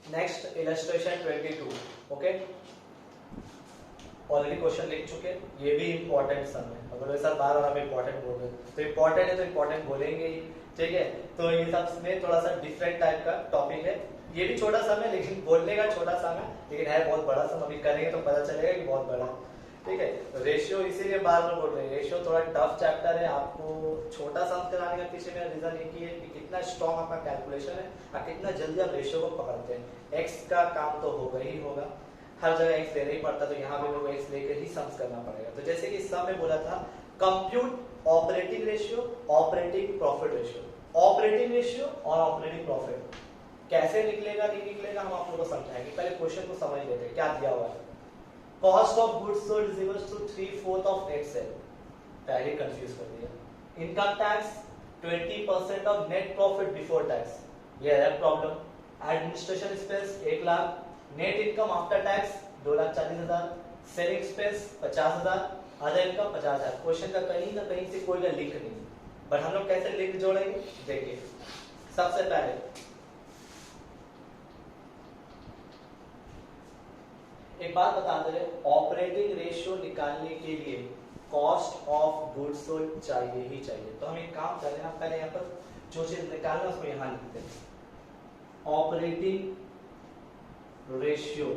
Next illustration 22। Okay, already question लिख चुके हैं, ये भी इंपॉर्टेंट सम है। अगर वैसा बार बार हम इंपॉर्टेंट बोल रहे हैं तो इंपॉर्टेंट है तो इंपॉर्टेंट बोलेंगे ही, ठीक है। तो ये सब में थोड़ा सा डिफरेंट टाइप का टॉपिक है, ये भी छोटा सम है लेकिन बोलने का छोटा सम है, लेकिन है बहुत बड़ा सम। अभी करेंगे तो पता चलेगा कि बहुत बड़ा, ठीक है। रेशियो इसीलिए बार बार बोल रहे हैं, रेशियो थोड़ा टफ चैप्टर है। आपको छोटा सम कराने का पीछे मेरा रीजन एक ही है कि कितना स्ट्रॉन्ग आपका कैलकुलेशन है और कितना जल्दी आप रेशियो को पकड़ते हैं। एक्स का काम तो होगा ही होगा, हर जगह एक्स लेना ही पड़ता, तो यहाँ पे लोग एक्स लेकर ही सम्स करना पड़ेगा। तो जैसे कि सम में बोला था, compute operating ratio, operating profit ratio. Operating ratio और ऑपरेटिंग प्रॉफिट कैसे निकलेगा नहीं निकलेगा हम आप लोगों को समझाएंगे। पहले क्वेश्चन को समझ लेते हैं, क्या दिया हुआ है। Cost of goods sold is equal to 3/4 of net sale, पहले कंफ्यूज कर दिया। Income tax 20% of net profit before tax, ये है problem. Administration expense 1 lakh, net income after tax 2,40,000, selling expense 50,000, other income 50,000। Question का कहीं ना कहीं से कोई का लिंक नहीं, बट हम लोग कैसे लिंक जोड़ेंगे देखिए। सबसे पहले एक बात बता दे रहे, ऑपरेटिंग रेशियो निकालने के लिए कॉस्ट ऑफ गुड्स सोल्ड चाहिए ही चाहिए। तो हम एक काम करें, हम पहले यहाँ पर जो चीज निकालना उसको यहाँ लिखते हैं। Operating ratio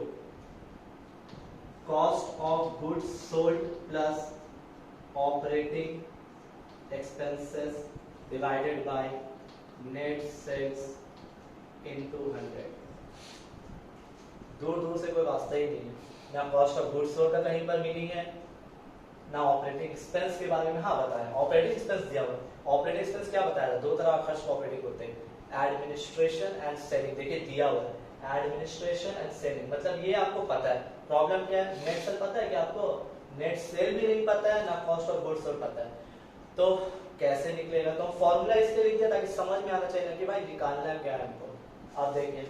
cost of goods sold plus operating expenses divided by net sales into 100। दूर दूर से कोई वास्ता ही नहीं है, ना कॉस्ट ऑफ गुड्स सोल्ड का कहीं पर मीनिंग है, ना ऑपरेटिंग एक्सपेंस के बारे में। हाँ बताया, ऑपरेटिंग एक्सपेंस दिया हुआ है। ऑपरेटिंग एक्सपेंस क्या बताया था, दो तरह का खर्च ऑपरेटिंग होते हैं, एडमिनिस्ट्रेशन एंड सेलिंग। देखिए दिया हुआ है एडमिनिस्ट्रेशन एंड सेलिंग, मतलब ये आपको पता है। प्रॉब्लम क्या है, नेट सेल पता है कि आपको, नेट सेल भी नहीं पता है, ना कॉस्ट ऑफ गुड्स सोल्ड पता है। तो कैसे निकलेगा, तो फॉर्मूला इसलिए लिख दिया ताकि समझ में आना चाहिए कि भाई निकालना क्या है हमको। अब देखिए,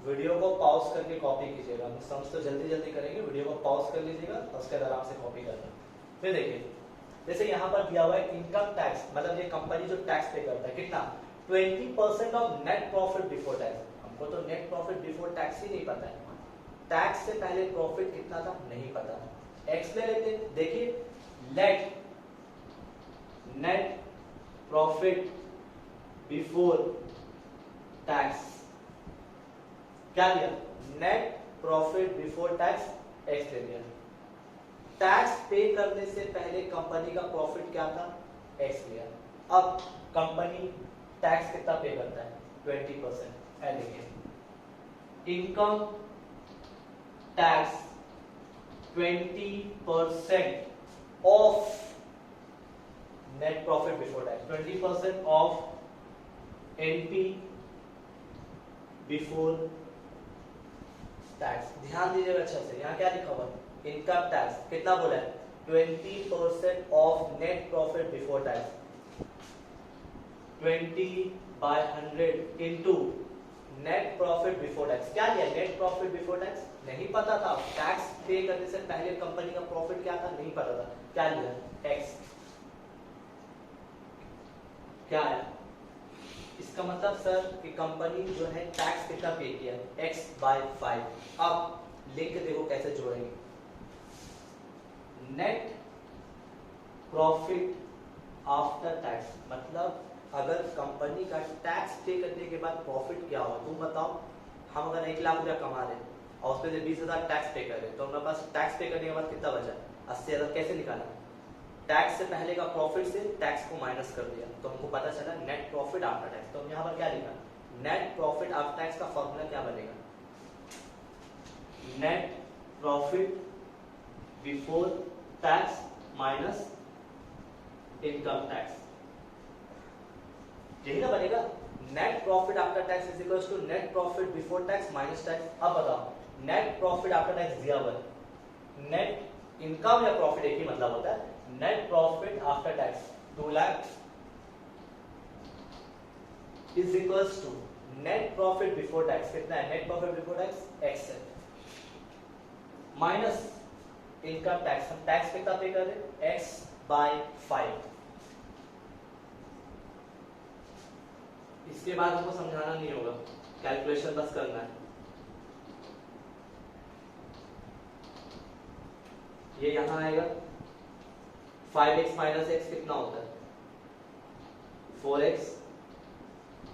वीडियो को पॉज करके कॉपी कीजिएगा, हम सम्स तो जल्दी जल्दी करेंगे, वीडियो को पॉज कर लीजिएगा और उसके बाद आराम से कॉपी करना। फिर देखिए, जैसे यहाँ पर दिया हुआ है इनकम टैक्स, मतलब ये कंपनी जो टैक्स पे करता है कितना, 20% of net profit before tax. हमको तो नेट प्रॉफिट बिफोर टैक्स ही नहीं पता है, टैक्स से पहले प्रॉफिट कितना था नहीं पता। एक्स ले लेते हैं, देखिए let net profit before tax क्या दिया, net profit before tax x ले लिया। टैक्स पे करने से पहले कंपनी का प्रॉफिट क्या था, एक्स लिया। अब कंपनी टैक्स कितना पे करता है, 20%। है देखिए, income tax 20% of net profit before tax, 20% of NP before tax. ध्यान दीजिएगा अच्छा से, यहाँ क्या लिखा हुआ है, इनकम टैक्स कितना बोला है, 20% of net profit before tax, 20/100 into net profit before tax. क्या लिया, नेट प्रॉफिट बिफोर टैक्स नहीं पता था, टैक्स पे करने से पहले कंपनी का प्रॉफिट क्या था नहीं पता था, क्या लिया एक्स। क्या है इसका मतलब सर कि कंपनी जो है टैक्स कितना पे किया, x/5। अब लिंक देखो कैसे जोड़ेंगे, नेट प्रॉफिट आफ्टर टैक्स, मतलब अगर कंपनी का टैक्स पे करने के बाद प्रॉफिट क्या हो, तुम बताओ। हम अगर 1 लाख रुपया कमा रहे और उसमें से 20,000 टैक्स पे कर रहे, तो हमारे पास टैक्स पे करने के बाद कितना बचा, 80,000। कैसे निकाला, टैक्स से पहले का प्रॉफिट से टैक्स को माइनस कर दिया, तो हमको पता चला नेट प्रॉफिट आफ्टर टैक्स। तो हम यहाँ पर क्या लिखा, नेट प्रॉफिट आफ्टर टैक्स का फॉर्मूला क्या बनेगा, net profit before tax minus income tax, यही ना बनेगा। Net profit after tax is equal to net profit before tax minus tax. अब बताओ, नेट प्रॉफिट आफ्टर टैक्स दिया हुआ है, नेट इनकम या प्रॉफिट एक ही मतलब होता है। Net profit after tax 2 lakh is equals to net profit before tax कितना है, net profit before tax x है, माइनस इनकम टैक्स। हम टैक्स कितना पे कर रहे, x/5 इसके बाद हमको समझाना नहीं होगा, कैलकुलेशन बस करना है। ये यहां आएगा 5x माइनस x कितना होता है 4x,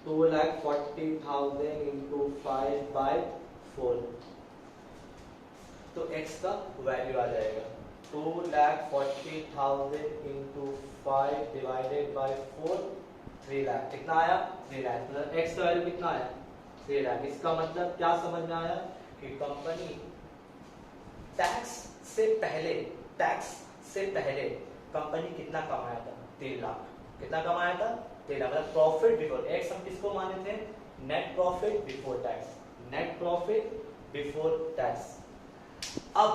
2,40,000 इंटू 5/4, तो x का वैल्यू आ जाएगा 2,40,000 इंटू 5 डिवाइडेड बाई 4, 3 लाख। कितना आया 3 लाख, मतलब x का वैल्यू कितना आया 3 लाख। इसका मतलब क्या समझ में आया कि कंपनी टैक्स से पहले कंपनी कितना कमाया था 3 लाख। कितना कमाया था 3 लाख, मतलब प्रॉफिट बिफोर एक्स हम किसको माने थे net profit before tax, net profit before tax. अब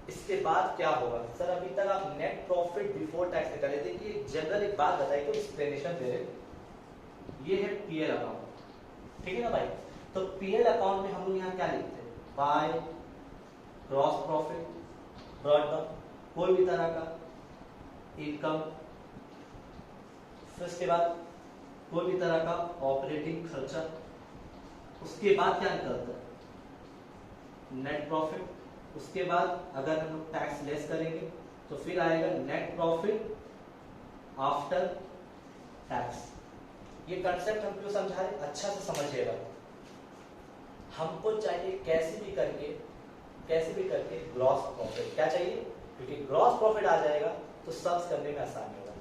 इसके बाद क्या होगा सर, अभी तक आप नेट प्रॉफिट बिफोर टैक्स निकाले। देखिए जनरल एक बात बताइए तो एक्सप्लेनेशन दे रहे, ये है पीएल अकाउंट, ठीक है ना भाई। तो पीएल अकाउंट में हम लोग यहाँ क्या लिखते हैं by gross profit brought down, कोई भी तरह का इनकम, फिर उसके बाद कोई भी तरह का ऑपरेटिंग खर्चा, उसके बाद क्या निकलता है नेट प्रॉफिट। उसके बाद अगर हम लोग टैक्स लेस करेंगे तो फिर आएगा नेट प्रॉफिट आफ्टर टैक्स। ये कंसेप्ट हम क्यों समझा रहे, अच्छा से समझिएगा। हमको चाहिए कैसे भी करके ग्रॉस प्रॉफिट, क्या चाहिए, क्योंकि ग्रॉस प्रॉफिट आ जाएगा तो सब्स करने में आसानी होगा।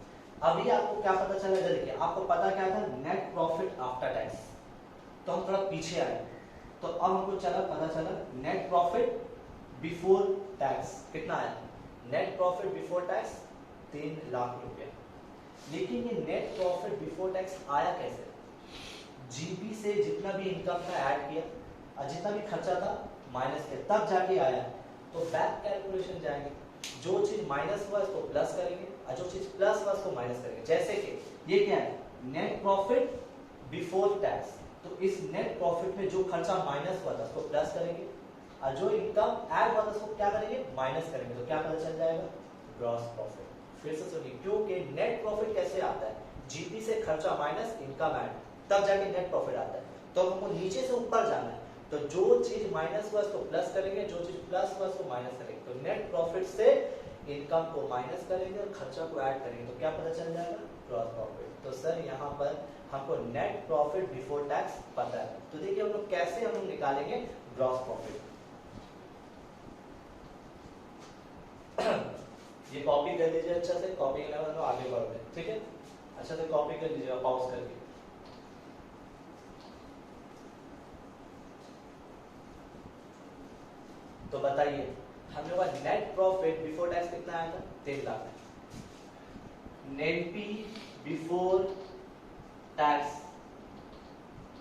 अभी आपको क्या पता चला, देखिए आपको पता क्या था नेट प्रॉफिट आफ्टर टैक्स, तो हम थोड़ा पीछे आए, तो अब हमको पता चला नेट प्रॉफिट बिफोर टैक्स कितना आया, net profit before tax 3 lakh रुपया। लेकिन ये नेट प्रॉफिट बिफोर टैक्स आया कैसे, जीपी से जितना भी इनकम था ऐड किया और जितना भी खर्चा था माइनस किया, तब जाके आया। तो बैक कैलकुलेशन जाएंगे, जो चीज माइनस हुआ इसको प्लस करेंगे और जो चीज प्लस हुआ उसको माइनस करेंगे। जैसे कि ये क्या है नेट प्रॉफिट बिफोर टैक्स, तो इस नेट प्रॉफिट में जो खर्चा माइनस हुआ था उसको प्लस करेंगे और जो इनकम ऐड हुआ था उसको क्या करेंगे माइनस करेंगे, तो क्या पता चल जाएगा ग्रॉस प्रॉफिट। फिर से सुनिए, क्योंकि नेट प्रॉफिट कैसे आता है, जीपी से खर्चा माइनस इनकम ऐड, तब जाके नेट प्रॉफिट आता है। तो हमको नीचे से ऊपर जाना है, तो जो चीज माइनस हुआ उसको प्लस करेंगे, जो चीज प्लस हुआ उसको माइनस करेंगे। तो नेट प्रॉफिट से इनकम को माइनस करेंगे और खर्चा को ऐड करेंगे, तो क्या पता चल जाएगा ग्रॉस प्रॉफिट। तो सर यहाँ पर हमको नेट प्रॉफिट बिफोर टैक्स पता है, तो देखिए हम लोग कैसे हम लोग निकालेंगे ग्रॉस प्रॉफिट। ये कॉपी कर लीजिए अच्छा से, कॉपी करने के बाद आगे बढ़ते हैं, ठीक है। अच्छा से कॉपी कर लीजिएगा पॉज करके। तो बताइए हम लोग का नेट प्रॉफिट बिफोर टैक्स कितना आया था 3 lakh, net P before tax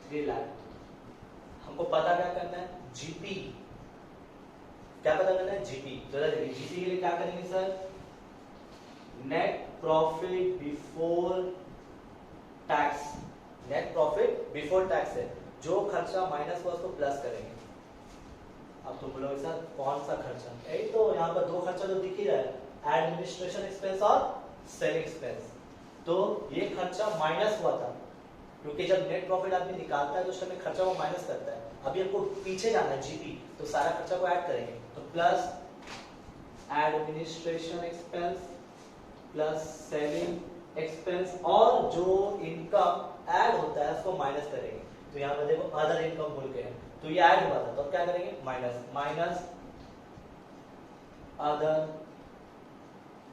3 lakh. हमको पता क्या करना है जीपी, क्या पता करना है जीपी। तो जीपी के लिए क्या करेंगे sir, net profit before tax, net profit before tax है, जो खर्चा माइनस हुआ उसको प्लस करेंगे। अब तुम बोलोगे सर कौन सा खर्चा, यही तो यहाँ पर 2 खर्चा तो दिख ही रहा है, एडमिनिस्ट्रेशन एक्सपेंस और सेलिंग एक्सपेंस। तो ये खर्चा माइनस हुआ था, क्योंकि जब नेट प्रॉफिट आदमी निकालता है तो उस समय खर्चा वो माइनस करता है। अभी हमको पीछे जाना है जीपी, तो सारा खर्चा को ऐड करेंगे, तो plus administration expense plus selling expense, और जो इनकम ऐड होता है उसको माइनस करेंगे। तो यहाँ पर देखो अदर इनकम बोल के है, तो ये ऐड हुआ था तो अब क्या करेंगे माइनस अदर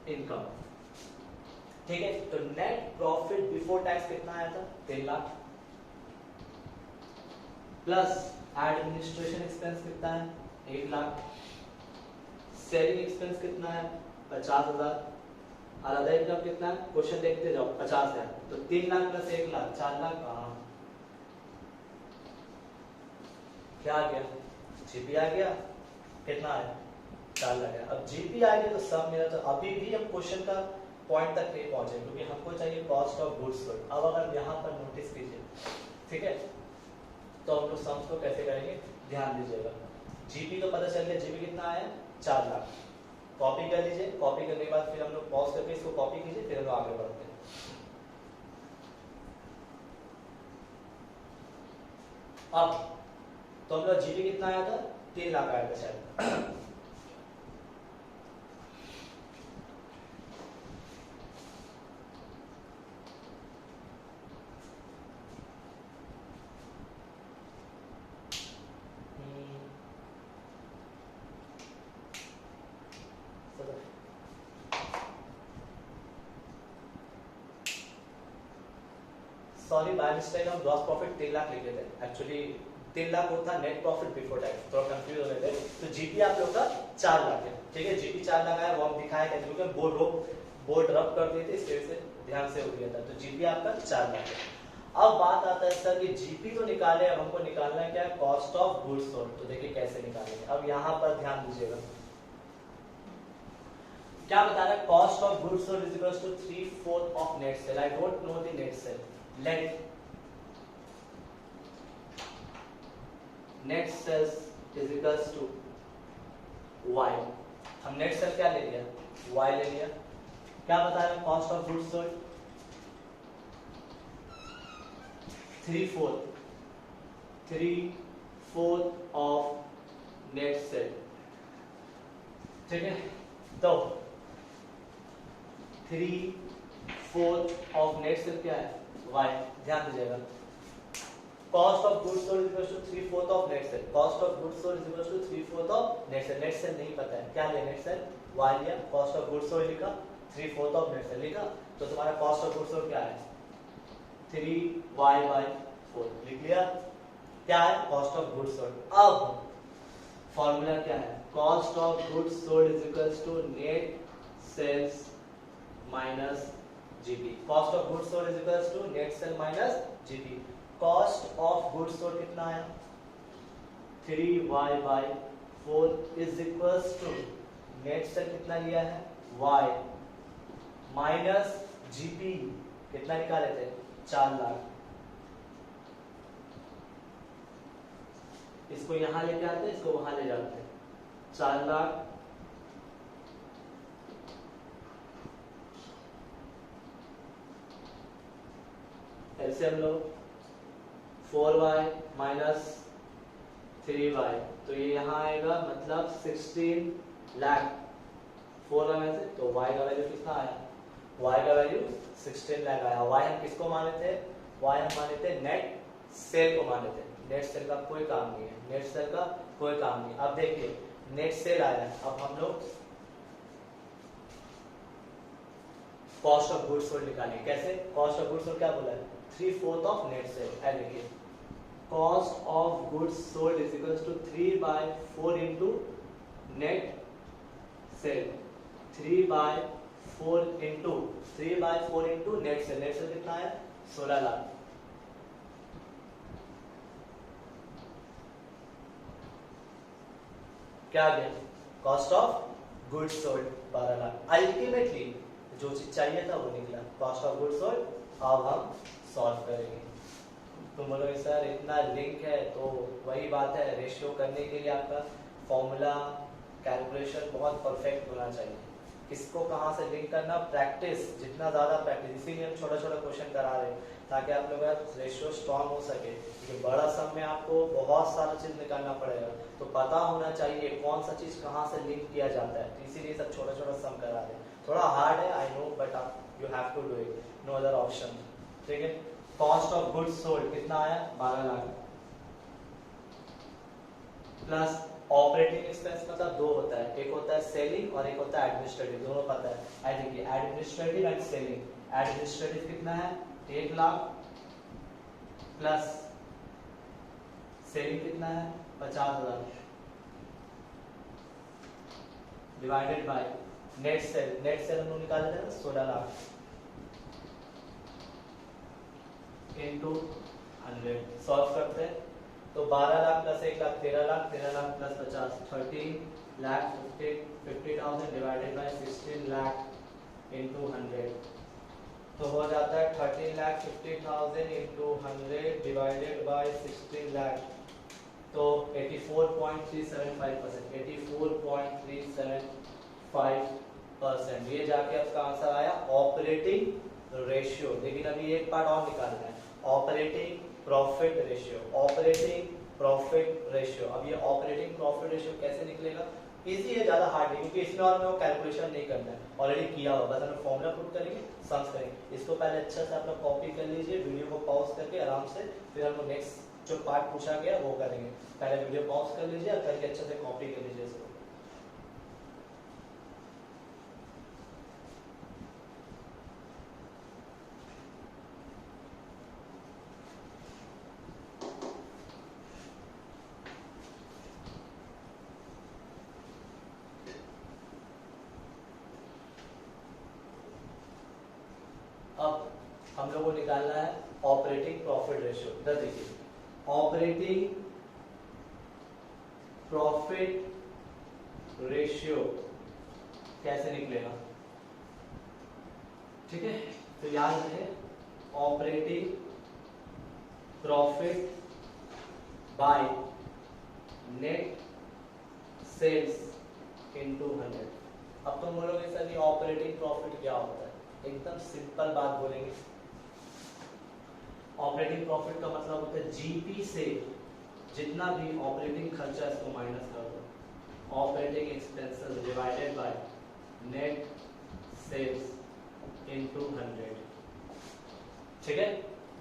इनकम, ठीक है। तो नेट प्रॉफिट बिफोर टैक्स कितना आया था 3 लाख, प्लस एडमिनिस्ट्रेशन एक्सपेंस कितना है 1 लाख, सेलिंग एक्सपेंस कितना है 50,000 और अदर इनकम कितना है, क्वेश्चन देखते जाओ 50,000। तो 3 लाख प्लस 1 लाख 4 लाख, क्या आ गया जीपी आ गया, कितना आया 4 लाख। अब जीपी आ गया तो सब मेरा, तो अभी भी हम क्वेश्चन का पॉइंट तक नहीं पहुंचे, क्योंकि हमको चाहिए कॉस्ट ऑफ गुड्स सोल्ड। अब अगर यहाँ पर नोटिस कीजिए, ठीक है, तो हम लोग सम्स को कैसे करेंगे ध्यान दीजिएगा। जीपी तो पता चल गया, जीपी कितना आया 4 लाख, कॉपी कर लीजिए, कॉपी करने के बाद फिर हम लोग पॉज करके इसको कॉपी कीजिए, फिर हम लोग आगे बढ़ते हैं। अब तो हम लोग जीपी कितना आया था, 3 लाख आया था शायद। सॉरी बाय मिस्टेक हम ग्रॉस प्रॉफिट 3 लाख लिखे थे, एक्चुअली 3 लाख वो था नेट प्रॉफिट बिफोर टैक्स, थोड़ा कंफ्यूज हो गए थे। तो जीपी आप लोग का 4 लाख है, ठीक है। जीपी 4 लाख आया, वो हम दिखाया था क्योंकि बोर्ड रब कर दिए थे, इस वजह से ध्यान से हो गया था। तो जीपी आपका 4 लाख है। अब बात आता है सर कि जीपी तो निकाले, अब हमको निकालना है क्या, कॉस्ट ऑफ गुड्स सोल्ड। तो देखिए कैसे निकालेंगे, अब यहाँ पर ध्यान दीजिएगा, क्या बता रहा है, cost of goods sold is equals to 3/4 of net sale. I don't know the net sale, let net sales is equals to y. हम नेट सेल क्या ले लिया, वाई ले लिया। क्या बता रहा है, cost of goods sold 3/4 of net cell, ठीक है। तो 3/4 ऑफ नेट सेल क्या है, वाई। ध्यान दीजिएगा, cost of goods sold is equal to 3/4 of net sale. Cost of goods sold is equal to 3/4 of net sale. Net sale नहीं पता है, क्या लिया, नेट सेल वाई लिया, कॉस्ट ऑफ गुड्स सोल्ड लिखा, 3/4 ऑफ नेट सेल लिखा। तो तुम्हारा कॉस्ट ऑफ गुड्स सोल्ड क्या है, 3y/4 लिख लिया। क्या है, कॉस्ट ऑफ गुड्स सोल्ड। अब फॉर्मूला क्या है, cost of goods sold is equals to net sales minus GP. Cost of goods sold is equals to net sale minus GP. Cost of goods sold कितना आया, 3y/4 is equals to net sale कितना लिया है, y minus GP कितना निकाले थे, 4 लाख। इसको यहां लेके आते हैं, इसको वहां ले जाते हैं, 4 लाख ऐसे हम लोग 4y माइनस 3y, तो ये यहाँ आएगा, मतलब 16 लाख 4y में से। तो y का वैल्यू कितना आया, y का वैल्यू 16 लाख आया। y हम किसको माने थे, y हम माने थे नेट सेल को माने थे। नेट सेल का कोई काम नहीं है, नेट सेल का कोई काम नहीं। अब देखिए नेट सेल आया, अब हम लोग कॉस्ट ऑफ गुड्स सोल्ड निकालेंगे। कैसे, कॉस्ट ऑफ गुड्स सोल्ड क्या बोला है, 3/4 ऑफ नेट सेल। है देखिए, cost of goods sold is equals to 3/4 into net sale. 3/4 into net sale. Net sale कितना है, 16 लाख। क्या आ गया, cost of goods sold 12 lakh. Ultimately जो चीज चाहिए था वो निकला, कॉस्ट ऑफ गुड्स सोल्ड। अब हम सॉल्व करेंगे। तुम बोलोगे सर इतना लिंक है, तो वही बात है, रेशियो करने के लिए आपका फॉर्मूला कैलकुलेशन बहुत परफेक्ट होना चाहिए। किसको कहाँ से लिंक करना, प्रैक्टिस, जितना ज़्यादा प्रैक्टिस, इसीलिए हम छोटा छोटा क्वेश्चन करा रहे हैं ताकि आप लोग का रेशियो स्ट्रांग हो सके। क्योंकि बड़ा सम में आपको बहुत सारा चीज़ निकालना पड़ेगा, तो पता होना चाहिए कौन सा चीज़ कहाँ से लिंक किया जाता है। तो इसीलिए सब छोटा छोटा सम करा रहे हैं। थोड़ा हार्ड है आई नो, बट आप you have to do it, no other option, ठीक है। कॉस्ट ऑफ गुड्स सोल्ड कितना आया, 12 लाख प्लस ऑपरेटिंग एक्सपेंस, मतलब दो होता है, एक होता है सेलिंग और एक होता है एडमिनिस्ट्रेटिव, दोनों पता है। देखिए एडमिनिस्ट्रेटिव एंड सेलिंग। एडमिनिस्ट्रेटिव कितना है, 1 लाख प्लस सेलिंग कितना है, 50,000 divided by net sale. Net cell हम लोग निकाले थे 16 लाख इंटू 100। सॉल्व करते हैं तो 12 lakh plus 1 lakh 13 lakh, 13 lakh plus 50 13 lakh 50,000 divided by 16 lakh into 100। तो हो जाता है 13,50,000 इंटू 100 डिवाइडेड बाय 16 लाख, तो 84.375%। 84.375%, ये जाके आपका आंसर आया ऑपरेटिंग रेशियो। लेकिन अभी एक पार्ट और निकालना है, operating profit ratio, operating profit ratio. अब ये ऑपरेटिंग प्रॉफिट रेशियो कैसे निकलेगा? इजी है, ज्यादा हार्ड नहीं, क्योंकि इसमें और हमें कैलकुलेशन नहीं करना है, ऑलरेडी किया हुआ, बस हमें फॉर्मूला पुट करेंगे, सम्स करेंगे। इसको पहले अच्छा से आप लोग कॉपी कर लीजिए, वीडियो को पॉज करके आराम से, फिर हम नेक्स्ट जो पार्ट पूछा गया वो करेंगे। पहले वीडियो पॉज कर लीजिए और करके अच्छे से कॉपी कर लीजिए इसको। अब हम लोग को निकालना है ऑपरेटिंग प्रॉफिट रेशियो। इधर देखिए, ऑपरेटिंग प्रॉफिट रेशियो कैसे निकलेगा, ठीक है? तो याद रहे, operating profit by net sales into 100। अब तुम बोलोगे सर ये ऑपरेटिंग प्रॉफिट क्या होता है? एकदम सिंपल बात बोलेंगे, ऑपरेटिंग प्रॉफिट का मतलब होता है जीपी से जितना भी ऑपरेटिंग खर्चा है इसको माइनस कर दो, operating expenses divided by net sales into 100, ठीक है?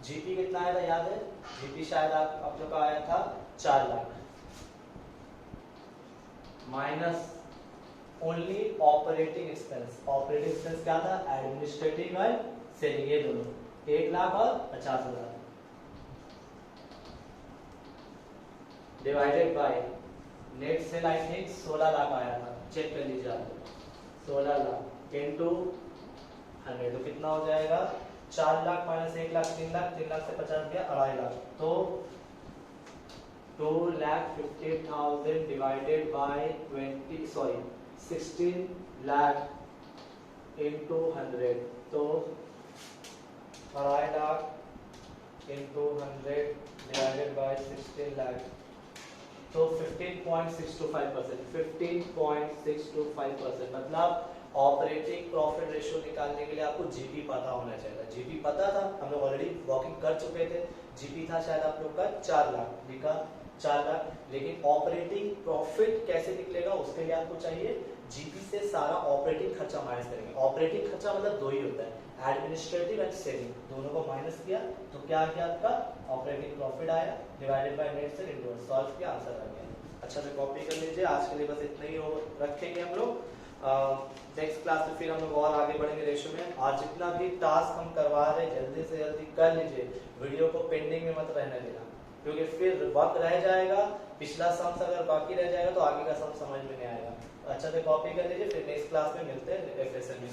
जीपी कितना आया था याद है? जीपी शायद आप लोग का आया था 4 lakh, minus only operating expense. Operating expense क्या था? एडमिनिस्ट्रेटिव एंड सेलिंग, ये दोनों 1 लाख और 50,000 divided by net sale I think 16 lakh आया था, चेक कर लीजिए आप, 16 लाख इनटू 100 तो कितना हो जाएगा? 4 लाख माइनस 1 लाख 3 लाख, 3 लाख से 50 गया 2.5 लाख, तो 2,50,000 डिवाइडेड बाय 16 लाख इंटू 100, तो 2.5 lakh into 100 divided by 16 lakh, तो 15.625%, 15.625%। मतलब ऑपरेटिंग प्रॉफिट रेशियो निकालने के लिए आपको जीपी पता होना चाहिए। जीपी पता था, हम लोग ऑलरेडी वर्किंग कर चुके थे। जीपी था शायद आप लोग का 4 लाख, लिखा 4 लाख, लेकिन ऑपरेटिंग प्रॉफिट कैसे निकलेगा उसके लिए आपको चाहिए जीपी से सारा ऑपरेटिंग खर्चा माइनस करेंगे। ऑपरेटिंग खर्चा मतलब दो ही होता है, एडमिनिस्ट्रेटिव एंड सेलिंग, दोनों को माइनस किया तो क्या आ गया आपका? ऑपरेटिंग प्रॉफिट आया divided by net cell into, solve किया, आंसर आ गया। अच्छा से कॉपी कर लीजिए। आज के लिए बस इतना ही रखेंगे हम लोग। नेक्स्ट क्लास में फिर हम लोग और आगे बढ़ेंगे रेशियो में। आज जितना भी टास्क हम करवा रहे हैं जल्दी से जल्दी कर लीजिए, वीडियो को पेंडिंग में मत रहने देना, क्योंकि फिर वक्त रह जाएगा, पिछला सम्स अगर बाकी रह जाएगा तो आगे का सम समझ में नहीं आएगा। अच्छा से कॉपी कर लीजिए, फिर नेक्स्ट क्लास में मिलते हैं एफएसएम में।